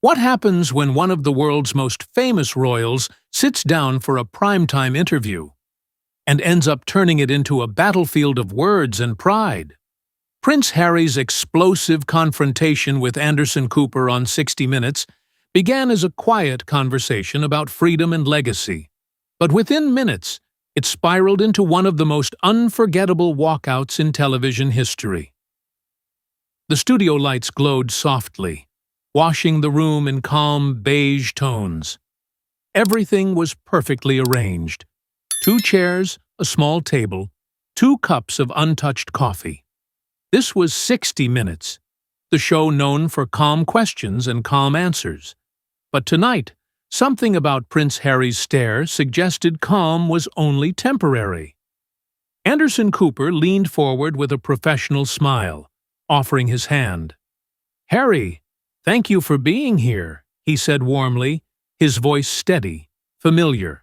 What happens when one of the world's most famous royals sits down for a primetime interview and ends up turning it into a battlefield of words and pride? Prince Harry's explosive confrontation with Anderson Cooper on 60 Minutes began as a quiet conversation about freedom and legacy, but within minutes, it spiraled into one of the most unforgettable walkouts in television history. The studio lights glowed softly, washing the room in calm beige tones. Everything was perfectly arranged. 2 chairs, a small table, 2 cups of untouched coffee. This was 60 Minutes, the show known for calm questions and calm answers. But tonight, something about Prince Harry's stare suggested calm was only temporary. Anderson Cooper leaned forward with a professional smile, offering his hand. "Harry, thank you for being here," he said warmly, his voice steady, familiar,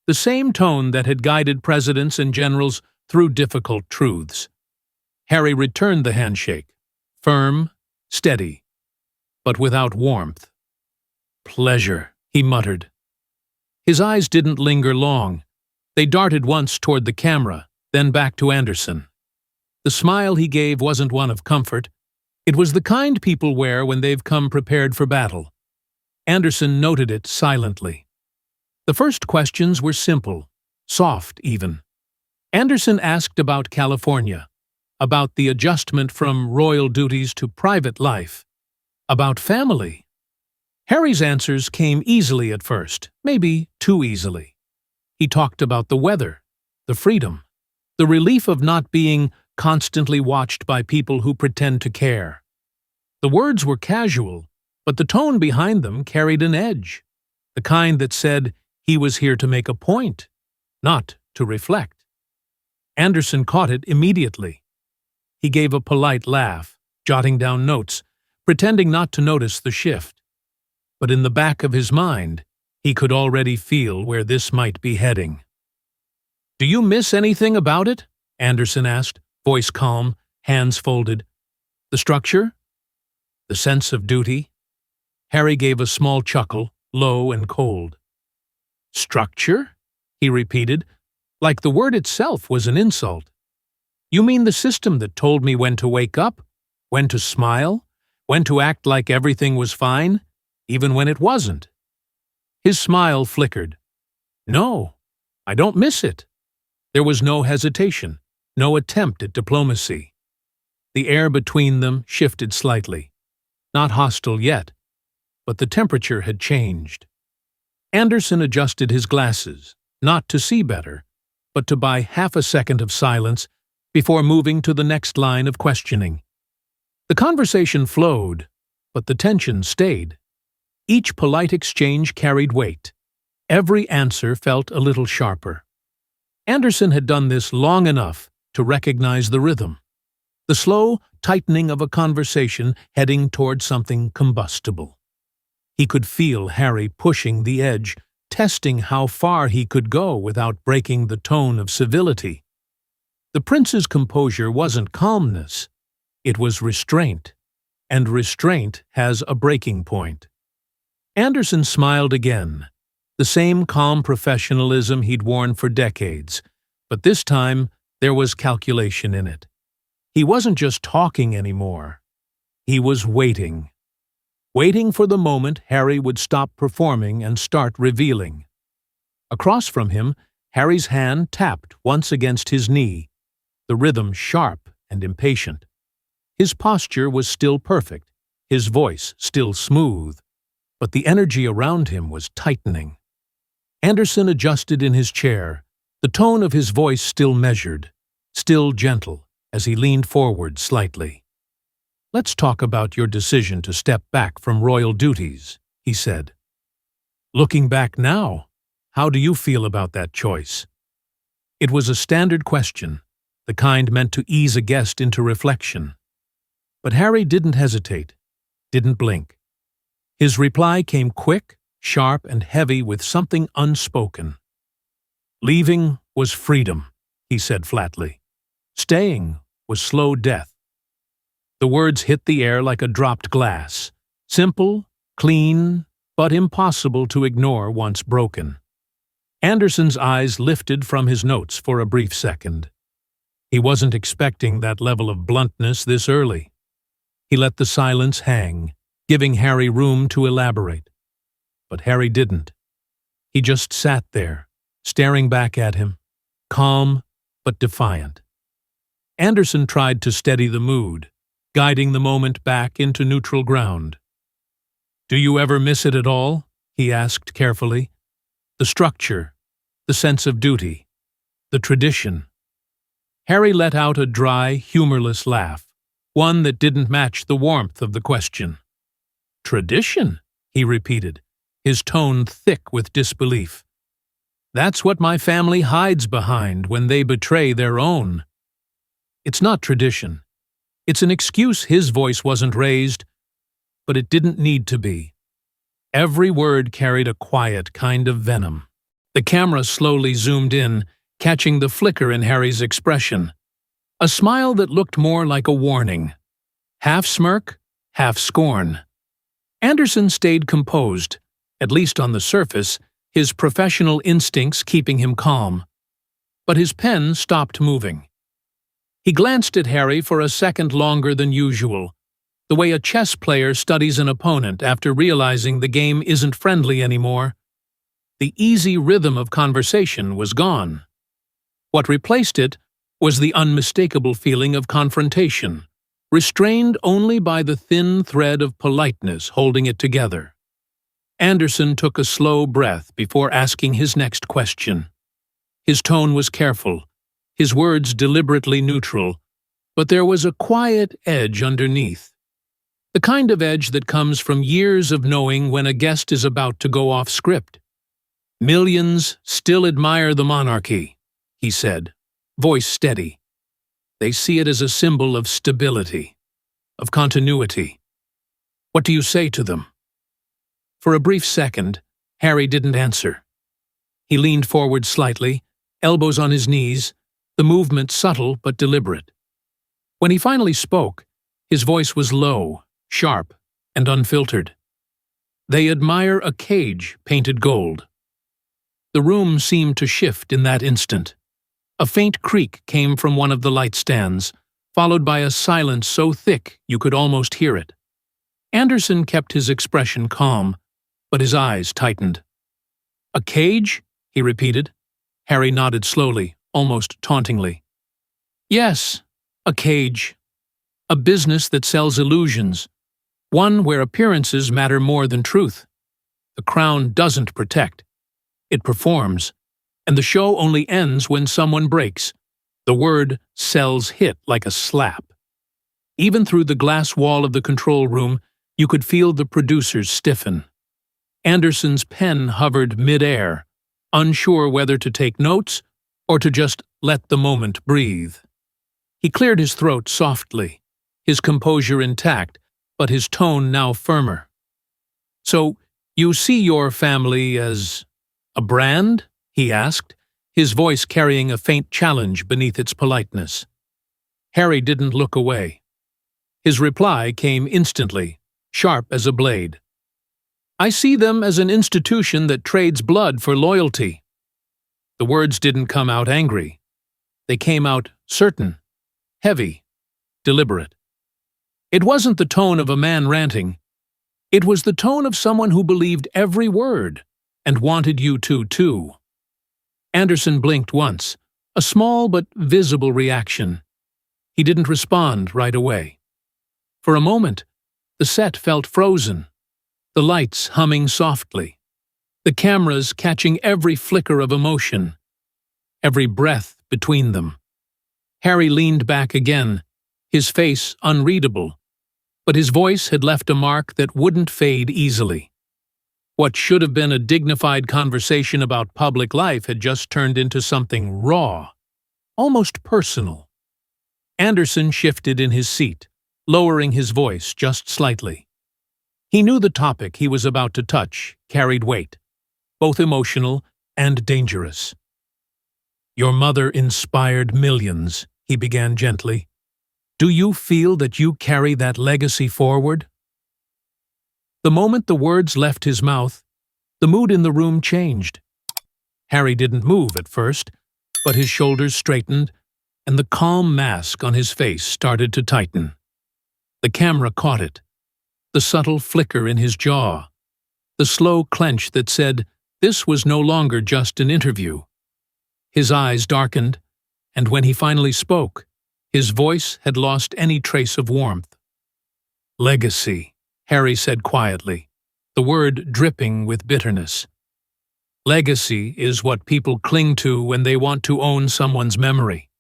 the same tone that had guided presidents and generals through difficult truths. Harry returned the handshake, firm, steady, but without warmth. "Pleasure," he muttered. His eyes didn't linger long. They darted once toward the camera, then back to Anderson. The smile he gave wasn't one of comfort. It was the kind people wear when they've come prepared for battle. Anderson noted it silently. The first questions were simple, soft even. Anderson asked about California, about the adjustment from royal duties to private life, about family. Harry's answers came easily at first, maybe too easily. He talked about the weather, the freedom, the relief of not being constantly watched by people who pretend to care. The words were casual, but the tone behind them carried an edge, the kind that said he was here to make a point, not to reflect. Anderson caught it immediately. He gave a polite laugh, jotting down notes, pretending not to notice the shift. But in the back of his mind, he could already feel where this might be heading. "Do you miss anything about it?" Anderson asked, voice calm, hands folded. "The structure? The sense of duty?" Harry gave a small chuckle, low and cold. "Structure?" he repeated, like the word itself was an insult. "You mean the system that told me when to wake up, when to smile, when to act like everything was fine, even when it wasn't?" His smile flickered. "No, I don't miss it." There was no hesitation, no attempt at diplomacy. The air between them shifted slightly. Not hostile yet, but the temperature had changed. Anderson adjusted his glasses, not to see better, but to buy half a second of silence before moving to the next line of questioning. The conversation flowed, but the tension stayed. Each polite exchange carried weight. Every answer felt a little sharper. Anderson had done this long enough to recognize the rhythm, the slow tightening of a conversation heading toward something combustible. He could feel Harry pushing the edge, testing how far he could go without breaking the tone of civility. The prince's composure wasn't calmness, it was restraint, and restraint has a breaking point. Anderson smiled again, the same calm professionalism he'd worn for decades, but this time there was calculation in it. He wasn't just talking anymore. He was waiting. Waiting for the moment Harry would stop performing and start revealing. Across from him, Harry's hand tapped once against his knee, the rhythm sharp and impatient. His posture was still perfect, his voice still smooth, but the energy around him was tightening. Anderson adjusted in his chair, the tone of his voice still measured, still gentle, as he leaned forward slightly. "Let's talk about your decision to step back from royal duties," he said. "Looking back now, how do you feel about that choice?" It was a standard question, the kind meant to ease a guest into reflection. But Harry didn't hesitate, didn't blink. His reply came quick, sharp, and heavy with something unspoken. "Leaving was freedom," he said flatly. "Staying was slow death." The words hit the air like a dropped glass, simple, clean but impossible to ignore once broken. Anderson's eyes lifted from his notes for a brief second. He wasn't expecting that level of bluntness this early. He let the silence hang, giving Harry room to elaborate. But Harry didn't. He just sat there, staring back at him, calm but defiant. Anderson tried to steady the mood, guiding the moment back into neutral ground. "Do you ever miss it at all?" he asked carefully. "The structure, the sense of duty, the tradition." Harry let out a dry, humorless laugh, one that didn't match the warmth of the question. "Tradition?" he repeated, his tone thick with disbelief. "That's what my family hides behind when they betray their own." "It's not tradition. It's an excuse." His voice wasn't raised, but it didn't need to be. Every word carried a quiet kind of venom. The camera slowly zoomed in, catching the flicker in Harry's expression. A smile that looked more like a warning. Half smirk, half scorn. Anderson stayed composed, at least on the surface, his professional instincts keeping him calm. But his pen stopped moving. He glanced at Harry for a second longer than usual, the way a chess player studies an opponent after realizing the game isn't friendly anymore. The easy rhythm of conversation was gone. What replaced it was the unmistakable feeling of confrontation, restrained only by the thin thread of politeness holding it together. Anderson took a slow breath before asking his next question. His tone was careful, his words deliberately neutral, but there was a quiet edge underneath. The kind of edge that comes from years of knowing when a guest is about to go off script. "Millions still admire the monarchy," he said, voice steady. "They see it as a symbol of stability, of continuity. What do you say to them?" For a brief second, Harry didn't answer. He leaned forward slightly, elbows on his knees, the movement subtle but deliberate. When he finally spoke, his voice was low, sharp, and unfiltered. "They admire a cage painted gold." The room seemed to shift in that instant. A faint creak came from one of the light stands, followed by a silence so thick you could almost hear it. Anderson kept his expression calm, but his eyes tightened. "A cage?" he repeated. Harry nodded slowly, almost tauntingly. "Yes, a cage. A business that sells illusions. One where appearances matter more than truth. The crown doesn't protect. It performs, and the show only ends when someone breaks. The word sells hit like a slap. Even through the glass wall of the control room, you could feel the producers stiffen. Anderson's pen hovered mid-air, unsure whether to take notes or to just let the moment breathe. He cleared his throat softly, his composure intact, but his tone now firmer. "So, you see your family as a brand?" he asked, his voice carrying a faint challenge beneath its politeness. Harry didn't look away. His reply came instantly, sharp as a blade. "I see them as an institution that trades blood for loyalty." The words didn't come out angry. They came out certain, heavy, deliberate. It wasn't the tone of a man ranting. It was the tone of someone who believed every word and wanted you to, too. Anderson blinked once, a small but visible reaction. He didn't respond right away. For a moment, the set felt frozen, the lights humming softly, the cameras catching every flicker of emotion, every breath between them. Harry leaned back again, his face unreadable, but his voice had left a mark that wouldn't fade easily. What should have been a dignified conversation about public life had just turned into something raw, almost personal. Anderson shifted in his seat, lowering his voice just slightly. He knew the topic he was about to touch carried weight, both emotional and dangerous. "Your mother inspired millions," he began gently. "Do you feel that you carry that legacy forward?" The moment the words left his mouth, the mood in the room changed. Harry didn't move at first, but his shoulders straightened, and the calm mask on his face started to tighten. The camera caught it, the subtle flicker in his jaw, the slow clench that said this was no longer just an interview. His eyes darkened, and when he finally spoke, his voice had lost any trace of warmth. "Legacy," Harry said quietly, the word dripping with bitterness. "Legacy is what people cling to when they want to own someone's memory."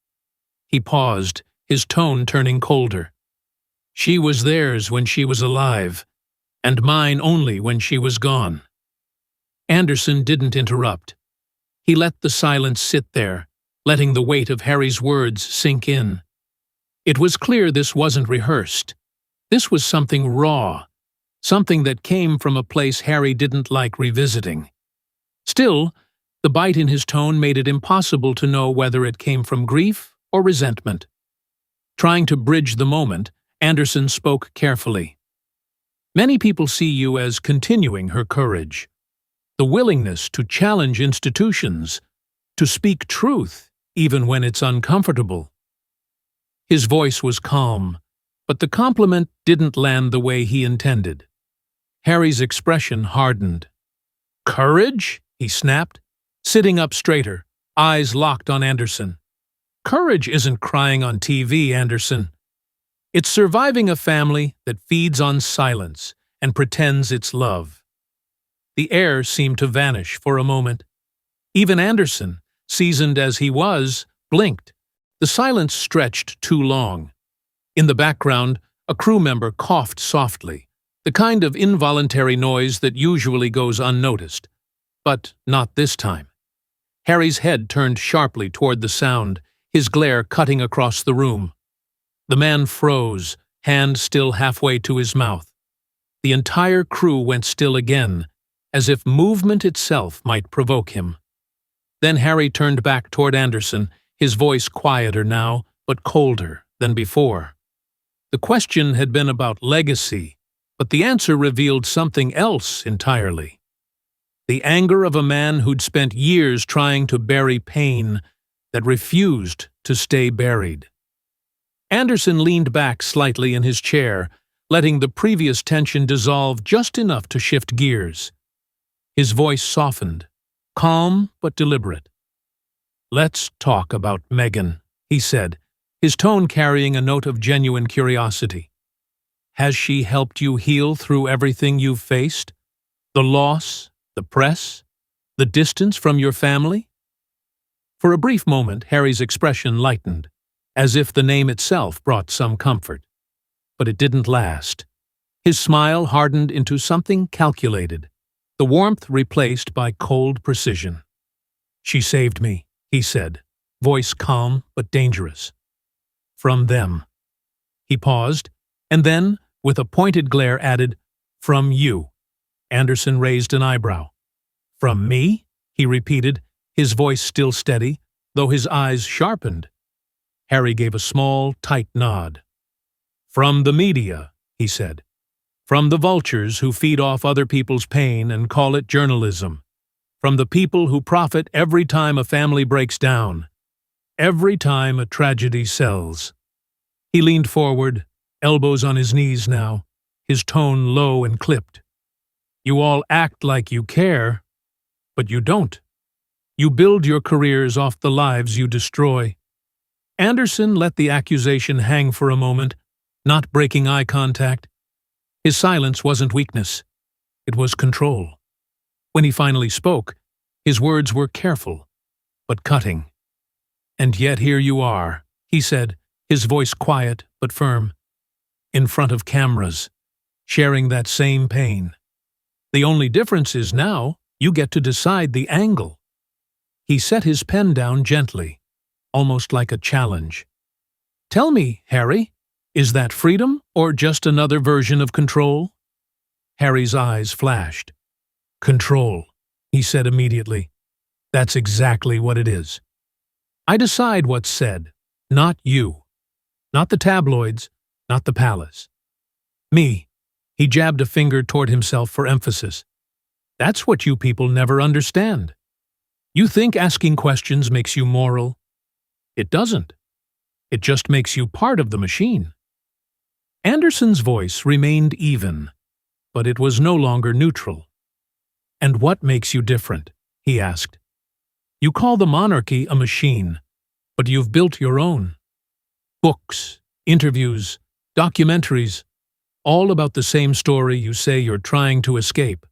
He paused, his tone turning colder. "She was theirs when she was alive, and mine only when she was gone." Anderson didn't interrupt. He let the silence sit there, letting the weight of Harry's words sink in. It was clear this wasn't rehearsed. This was something raw, something that came from a place Harry didn't like revisiting. Still, the bite in his tone made it impossible to know whether it came from grief or resentment. Trying to bridge the moment, Anderson spoke carefully. "Many people see you as continuing her courage, the willingness to challenge institutions, to speak truth even when it's uncomfortable." His voice was calm, but the compliment didn't land the way he intended. Harry's expression hardened. "Courage?" he snapped, sitting up straighter, eyes locked on Anderson. "Courage isn't crying on TV, Anderson. It's surviving a family that feeds on silence and pretends it's love." The air seemed to vanish for a moment. Even Anderson, seasoned as he was, blinked. The silence stretched too long. In the background, a crew member coughed softly, the kind of involuntary noise that usually goes unnoticed. But not this time. Harry's head turned sharply toward the sound, his glare cutting across the room. The man froze, hand still halfway to his mouth. The entire crew went still again, as if movement itself might provoke him. Then Harry turned back toward Anderson, his voice quieter now, but colder than before. The question had been about legacy, but the answer revealed something else entirely. The anger of a man who'd spent years trying to bury pain that refused to stay buried. Anderson leaned back slightly in his chair, letting the previous tension dissolve just enough to shift gears. His voice softened, calm but deliberate. "Let's talk about Megan," he said, his tone carrying a note of genuine curiosity. "Has she helped you heal through everything you've faced? The loss, the press, the distance from your family?" For a brief moment, Harry's expression lightened, as if the name itself brought some comfort. But it didn't last. His smile hardened into something calculated, the warmth replaced by cold precision. "She saved me," he said, voice calm but dangerous. "From them." He paused, and then, with a pointed glare, added, "From you." Anderson raised an eyebrow. "From me?" he repeated, his voice still steady, though his eyes sharpened. Harry gave a small, tight nod. "From the media," he said. "From the vultures who feed off other people's pain and call it journalism. From the people who profit every time a family breaks down. Every time a tragedy sells." He leaned forward, elbows on his knees now, his tone low and clipped. "You all act like you care, but you don't. You build your careers off the lives you destroy." Anderson let the accusation hang for a moment, not breaking eye contact. His silence wasn't weakness. It was control. When he finally spoke, his words were careful, but cutting. "And yet here you are," he said, his voice quiet but firm, "in front of cameras, sharing that same pain. The only difference is now you get to decide the angle." He set his pen down gently, almost like a challenge. "Tell me, Harry, is that freedom or just another version of control?" Harry's eyes flashed. "Control," he said immediately. "That's exactly what it is. I decide what's said, not you. Not the tabloids, not the palace. Me. He jabbed a finger toward himself for emphasis. That's what you people never understand. You think asking questions makes you moral. It doesn't. It just makes you part of the machine. Anderson's voice remained even, but it was no longer neutral. And what makes you different? He asked. You call the monarchy a machine, but you've built your own. Books, interviews, documentaries, all about the same story you say you're trying to escape.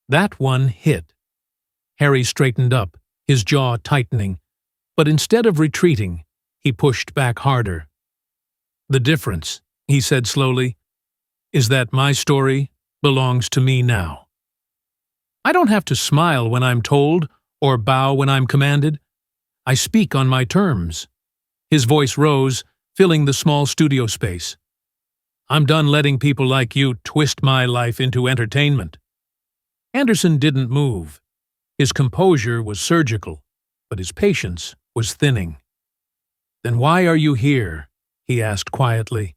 That one hit. Harry straightened up, his jaw tightening, but instead of retreating, he pushed back harder. The difference, he said slowly, is that my story belongs to me now. I don't have to smile when I'm told or bow when I'm commanded. I speak on my terms. His voice rose, filling the small studio space. I'm done letting people like you twist my life into entertainment. Anderson didn't move. His composure was surgical, but his patience was thinning. Then why are you here? He asked quietly.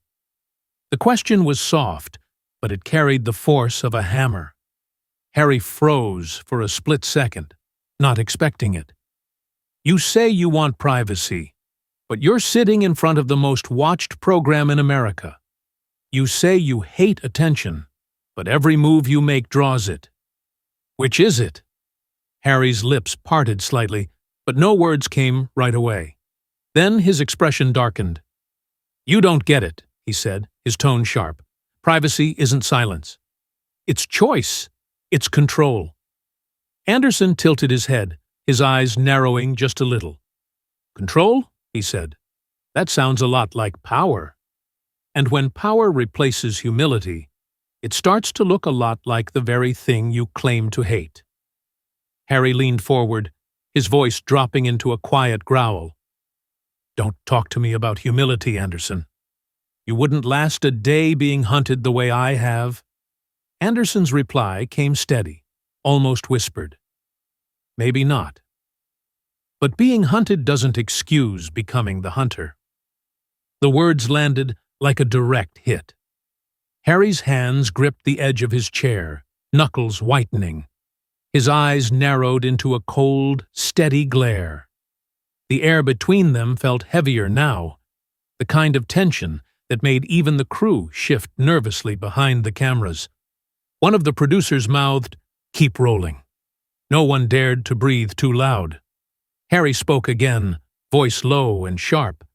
The question was soft, but it carried the force of a hammer. Harry froze for a split second, not expecting it. You say you want privacy, but you're sitting in front of the most watched program in America. You say you hate attention, but every move you make draws it. Which is it? Harry's lips parted slightly, but no words came right away. Then his expression darkened. You don't get it, he said, his tone sharp. Privacy isn't silence. It's choice. It's control. Anderson tilted his head, his eyes narrowing just a little. Control? He said. That sounds a lot like power. And when power replaces humility, it starts to look a lot like the very thing you claim to hate. Harry leaned forward, his voice dropping into a quiet growl. Don't talk to me about humility, Anderson. You wouldn't last a day being hunted the way I have. Anderson's reply came steady, almost whispered. Maybe not. But being hunted doesn't excuse becoming the hunter. The words landed like a direct hit. Harry's hands gripped the edge of his chair, knuckles whitening. His eyes narrowed into a cold, steady glare. The air between them felt heavier now, the kind of tension that made even the crew shift nervously behind the cameras. One of the producers mouthed, "Keep rolling." No one dared to breathe too loud. Harry spoke again, voice low and sharp.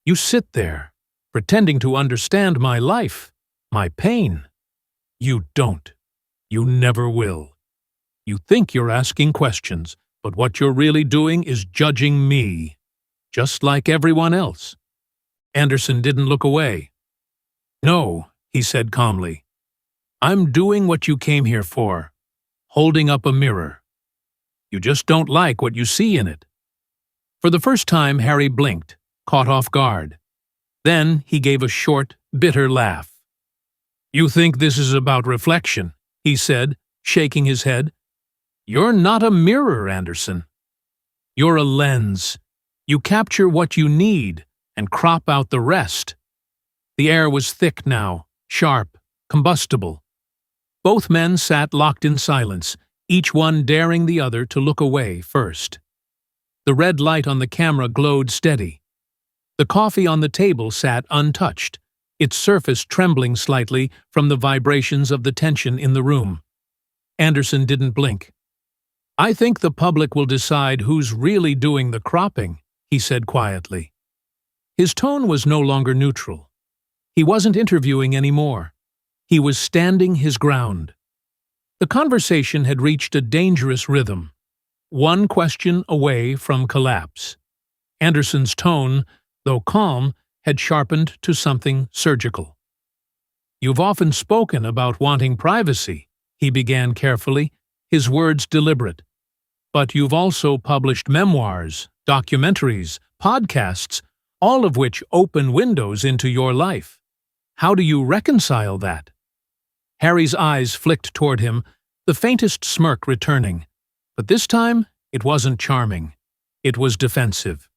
You sit there, pretending to understand my life, my pain. You don't. You never will. You think you're asking questions, but what you're really doing is judging me, just like everyone else. Anderson didn't look away. No, he said calmly. I'm doing what you came here for, holding up a mirror. You just don't like what you see in it. For the first time, Harry blinked, caught off guard. Then he gave a short, bitter laugh. You think this is about reflection, he said, shaking his head. You're not a mirror, Anderson. You're a lens. You capture what you need and crop out the rest. The air was thick now, sharp, combustible. Both men sat locked in silence, each one daring the other to look away first. The red light on the camera glowed steady. The coffee on the table sat untouched, its surface trembling slightly from the vibrations of the tension in the room. Anderson didn't blink. I think the public will decide who's really doing the cropping, he said quietly. His tone was no longer neutral. He wasn't interviewing anymore. He was standing his ground. The conversation had reached a dangerous rhythm, one question away from collapse. Anderson's tone, though calm, had sharpened to something surgical. You've often spoken about wanting privacy, he began carefully, his words deliberate. But you've also published memoirs, documentaries, podcasts, all of which open windows into your life. How do you reconcile that? Harry's eyes flicked toward him, the faintest smirk returning. But this time, it wasn't charming. It was defensive.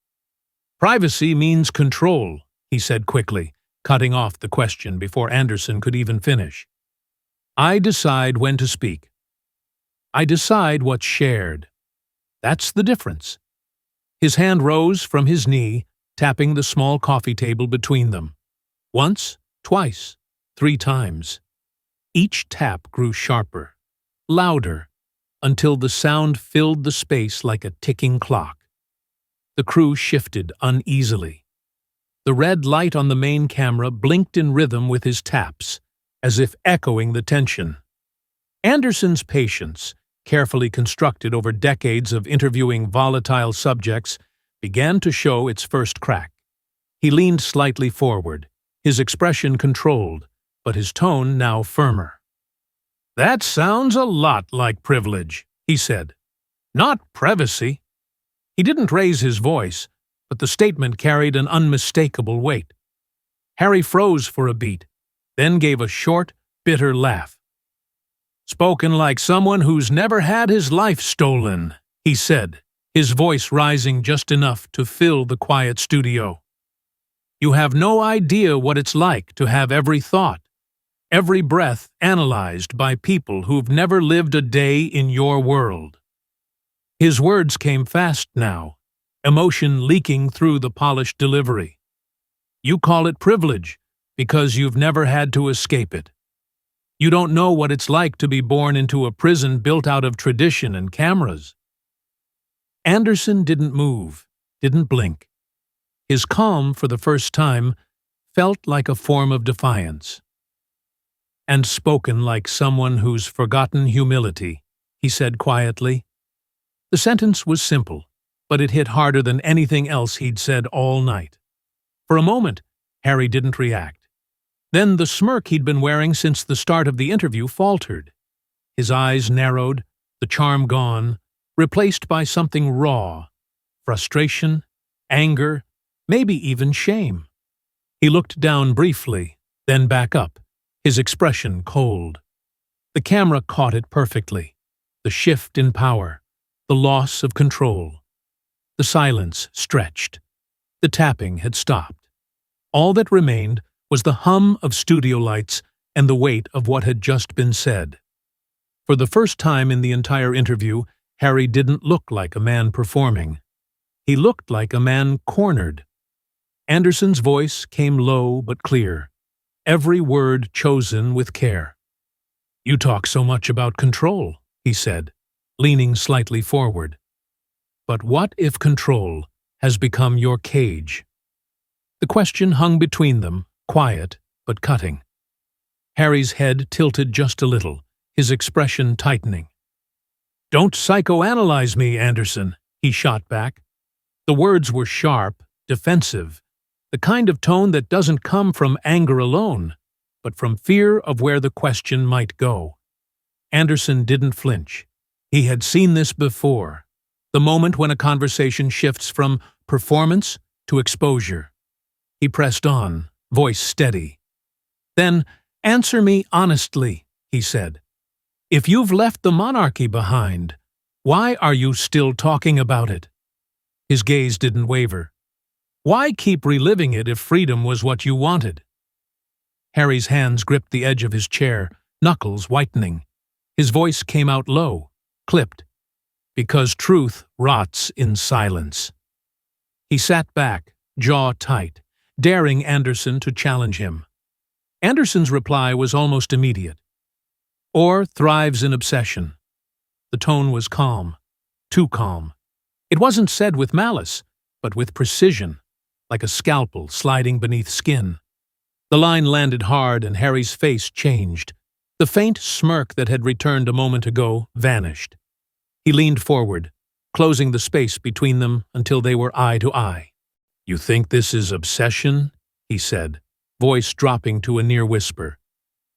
Privacy means control, he said quickly, cutting off the question before Anderson could even finish. I decide when to speak. I decide what's shared. That's the difference. His hand rose from his knee, tapping the small coffee table between them. Once, twice, 3 times. Each tap grew sharper, louder, until the sound filled the space like a ticking clock. The crew shifted uneasily. The red light on the main camera blinked in rhythm with his taps, as if echoing the tension. Anderson's patience, carefully constructed over decades of interviewing volatile subjects, began to show its first crack. He leaned slightly forward, his expression controlled, but his tone now firmer. "That sounds a lot like privilege," he said. "Not privacy." He didn't raise his voice, but the statement carried an unmistakable weight. Harry froze for a beat, then gave a short, bitter laugh. "Spoken like someone who's never had his life stolen," he said, his voice rising just enough to fill the quiet studio. "You have no idea what it's like to have every thought, every breath analyzed by people who've never lived a day in your world." His words came fast now, emotion leaking through the polished delivery. "You call it privilege because you've never had to escape it. You don't know what it's like to be born into a prison built out of tradition and cameras." Anderson didn't move, didn't blink. His calm, for the first time, felt like a form of defiance. "And spoken like someone who's forgotten humility," he said quietly. The sentence was simple, but it hit harder than anything else he'd said all night. For a moment, Harry didn't react. Then the smirk he'd been wearing since the start of the interview faltered. His eyes narrowed, the charm gone, replaced by something raw, frustration, anger, maybe even shame. He looked down briefly, then back up, his expression cold. The camera caught it perfectly. The shift in power, the loss of control. The silence stretched. The tapping had stopped. All that remained was the hum of studio lights and the weight of what had just been said. For the first time in the entire interview, Harry didn't look like a man performing. He looked like a man cornered. Anderson's voice came low but clear, every word chosen with care. "You talk so much about control," he said, leaning slightly forward. "But what if control has become your cage?" The question hung between them, quiet but cutting. Harry's head tilted just a little, his expression tightening. "Don't psychoanalyze me, Anderson," he shot back. The words were sharp, defensive, the kind of tone that doesn't come from anger alone, but from fear of where the question might go. Anderson didn't flinch. He had seen this before, the moment when a conversation shifts from performance to exposure. He pressed on, voice steady. "Then answer me honestly," he said. "If you've left the monarchy behind, why are you still talking about it?" His gaze didn't waver. "Why keep reliving it if freedom was what you wanted?" Harry's hands gripped the edge of his chair, knuckles whitening. His voice came out low, clipped. "Because truth rots in silence." He sat back, jaw tight, daring Anderson to challenge him. Anderson's reply was almost immediate. "Or thrives in obsession." The tone was calm, too calm. It wasn't said with malice, but with precision, like a scalpel sliding beneath skin. The line landed hard and Harry's face changed. The faint smirk that had returned a moment ago vanished. He leaned forward, closing the space between them until they were eye to eye. "You think this is obsession?" he said, voice dropping to a near whisper.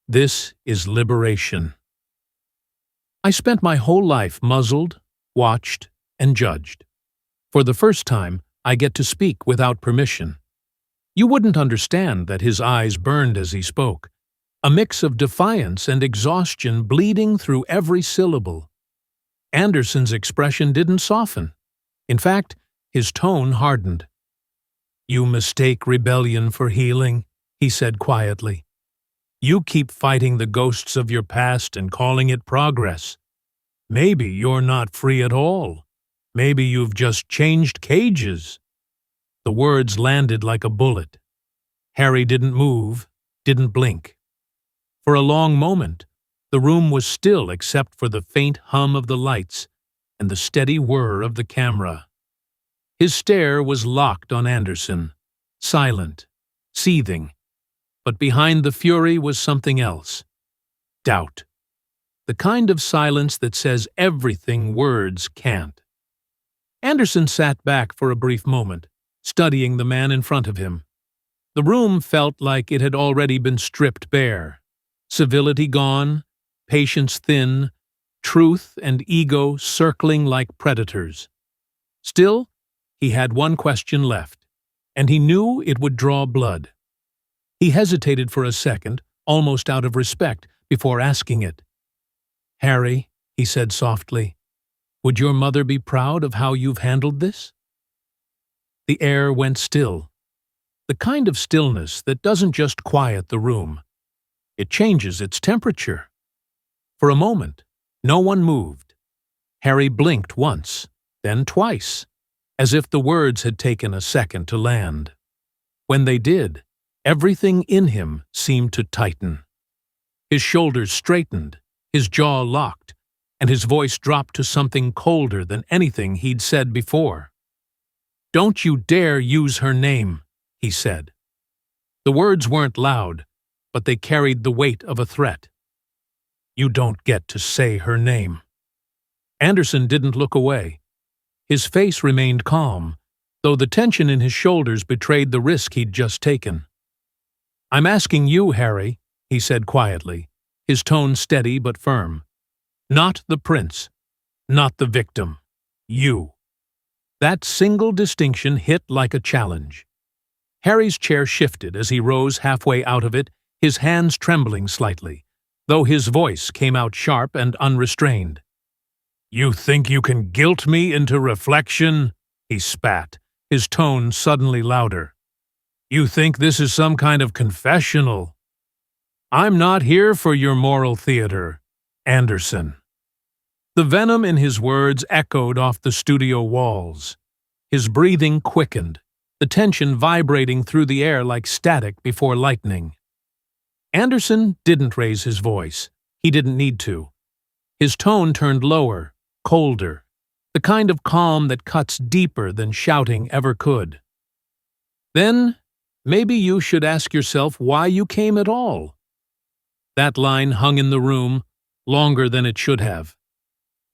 "This is liberation." I spent my whole life muzzled, watched, and judged. For the first time, I get to speak without permission. You wouldn't understand that his eyes burned as he spoke, a mix of defiance and exhaustion bleeding through every syllable. Anderson's expression didn't soften. In fact, his tone hardened. "You mistake rebellion for healing," he said quietly. You keep fighting the ghosts of your past and calling it progress. Maybe you're not free at all. Maybe you've just changed cages." The words landed like a bullet. Harry didn't move, didn't blink. For a long moment, the room was still except for the faint hum of the lights and the steady whir of the camera. His stare was locked on Anderson, silent, seething. But behind the fury was something else. Doubt. The kind of silence that says everything words can't. Anderson sat back for a brief moment, studying the man in front of him. The room felt like it had already been stripped bare. Civility gone, patience thin, truth and ego circling like predators. Still, he had one question left, and he knew it would draw blood. He hesitated for a second, almost out of respect, before asking it. "Harry," he said softly, "would your mother be proud of how you've handled this?" The air went still. The kind of stillness that doesn't just quiet the room. It changes its temperature. For a moment, no one moved. Harry blinked once, then twice, as if the words had taken a second to land. When they did, everything in him seemed to tighten. His shoulders straightened, his jaw locked, and his voice dropped to something colder than anything he'd said before. "Don't you dare use her name," he said. The words weren't loud, but they carried the weight of a threat. "You don't get to say her name." Anderson didn't look away. His face remained calm, though the tension in his shoulders betrayed the risk he'd just taken. "I'm asking you, Harry," he said quietly, his tone steady but firm. "Not the prince, not the victim. You." That single distinction hit like a challenge. Harry's chair shifted as he rose halfway out of it, his hands trembling slightly, though his voice came out sharp and unrestrained. "You think you can guilt me into reflection?" he spat, his tone suddenly louder. "You think this is some kind of confessional? I'm not here for your moral theater, Anderson." The venom in his words echoed off the studio walls. His breathing quickened, the tension vibrating through the air like static before lightning. Anderson didn't raise his voice. He didn't need to. His tone turned lower, colder, the kind of calm that cuts deeper than shouting ever could. "Then, maybe you should ask yourself why you came at all." That line hung in the room, longer than it should have.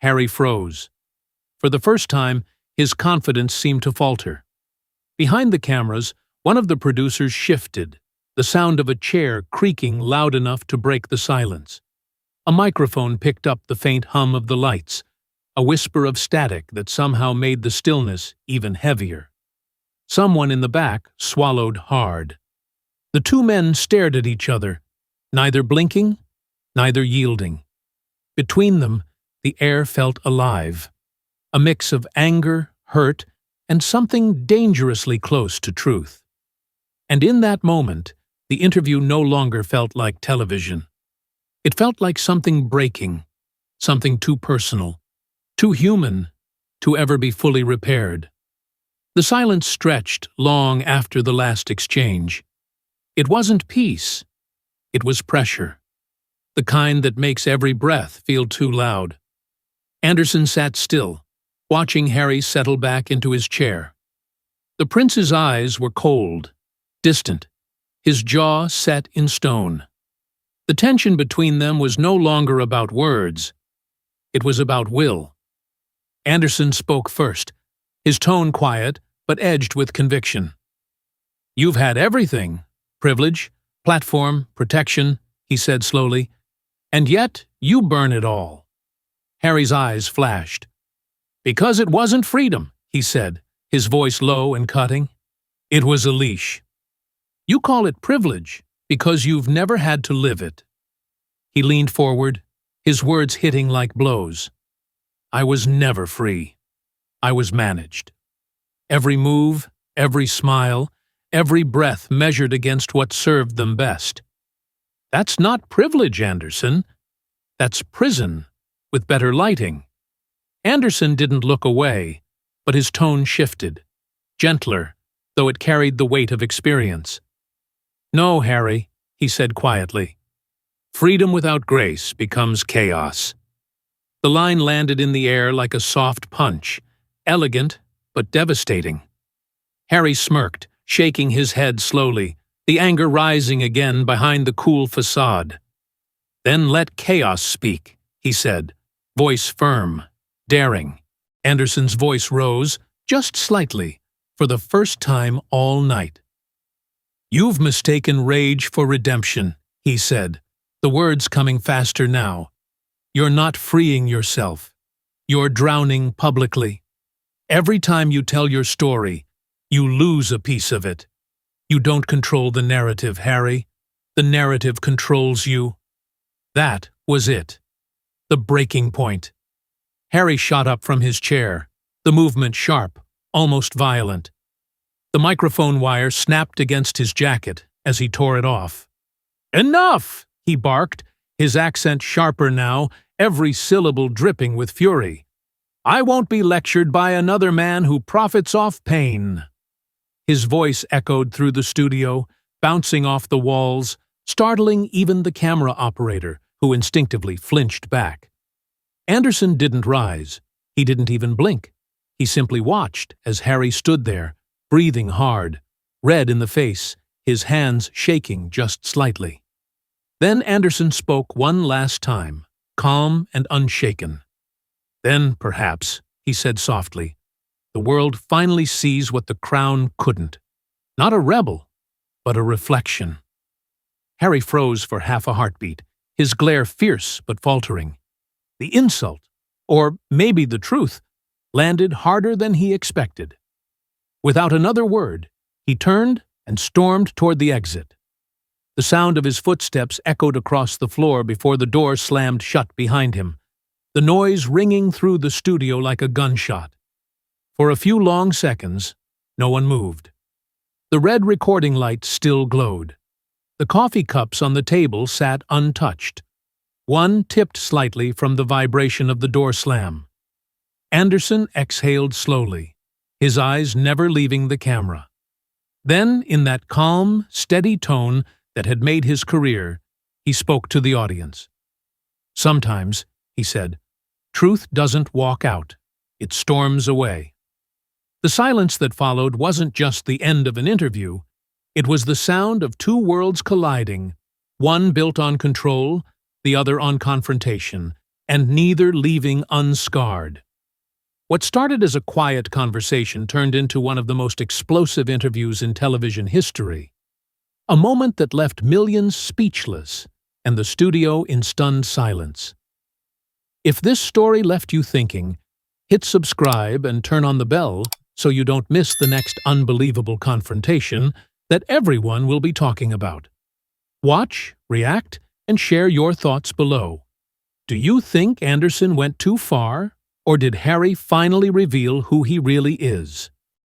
Harry froze. For the first time, his confidence seemed to falter. Behind the cameras, one of the producers shifted, the sound of a chair creaking loud enough to break the silence. A microphone picked up the faint hum of the lights, a whisper of static that somehow made the stillness even heavier. Someone in the back swallowed hard. The two men stared at each other, neither blinking, neither yielding. Between them, the air felt alive, a mix of anger, hurt, and something dangerously close to truth. And in that moment, the interview no longer felt like television. It felt like something breaking, something too personal, too human, to ever be fully repaired. The silence stretched long after the last exchange. It wasn't peace. It was pressure, the kind that makes every breath feel too loud. Anderson sat still, watching Harry settle back into his chair. The prince's eyes were cold, distant, his jaw set in stone. The tension between them was no longer about words. It was about will. Anderson spoke first, his tone quiet but edged with conviction. "You've had everything, privilege, platform, protection," he said slowly, "and yet you burn it all." Harry's eyes flashed. "Because it wasn't freedom," he said, his voice low and cutting. "It was a leash. You call it privilege because you've never had to live it." He leaned forward, his words hitting like blows. "I was never free. I was managed. Every move, every smile, every breath measured against what served them best. That's not privilege, Anderson. That's prison, with better lighting. Anderson didn't look away, but his tone shifted, gentler, though it carried the weight of experience. No, Harry, he said quietly. Freedom without grace becomes chaos. The line landed in the air like a soft punch, elegant but devastating. Harry smirked, shaking his head slowly, the anger rising again behind the cool facade. Then let chaos speak, he said, voice firm, daring. Anderson's voice rose, just slightly, for the first time all night. You've mistaken rage for redemption, he said, the words coming faster now. You're not freeing yourself. You're drowning publicly. Every time you tell your story, you lose a piece of it. You don't control the narrative, Harry. The narrative controls you. That was it. The breaking point. Harry shot up from his chair, the movement sharp, almost violent. The microphone wire snapped against his jacket as he tore it off. Enough! He barked, his accent sharper now, every syllable dripping with fury. I won't be lectured by another man who profits off pain. His voice echoed through the studio, bouncing off the walls, startling even the camera operator, who instinctively flinched back. Anderson didn't rise. He didn't even blink. He simply watched as Harry stood there, breathing hard, red in the face, his hands shaking just slightly. Then Anderson spoke one last time, calm and unshaken. Then, perhaps, he said softly, the world finally sees what the crown couldn't. Not a rebel, but a reflection. Harry froze for half a heartbeat, his glare fierce but faltering. The insult, or maybe the truth, landed harder than he expected. Without another word, he turned and stormed toward the exit. The sound of his footsteps echoed across the floor before the door slammed shut behind him, the noise ringing through the studio like a gunshot. For a few long seconds, no one moved. The red recording light still glowed. The coffee cups on the table sat untouched. One tipped slightly from the vibration of the door slam. Anderson exhaled slowly, his eyes never leaving the camera. Then, in that calm, steady tone that had made his career, he spoke to the audience. Sometimes, he said, truth doesn't walk out, it storms away. The silence that followed wasn't just the end of an interview, it was the sound of two worlds colliding, one built on control, the other on confrontation, and neither leaving unscarred. What started as a quiet conversation turned into one of the most explosive interviews in television history. A moment that left millions speechless and the studio in stunned silence. If this story left you thinking, hit subscribe and turn on the bell so you don't miss the next unbelievable confrontation that everyone will be talking about. Watch, react, and share your thoughts below. Do you think Anderson went too far, or did Harry finally reveal who he really is?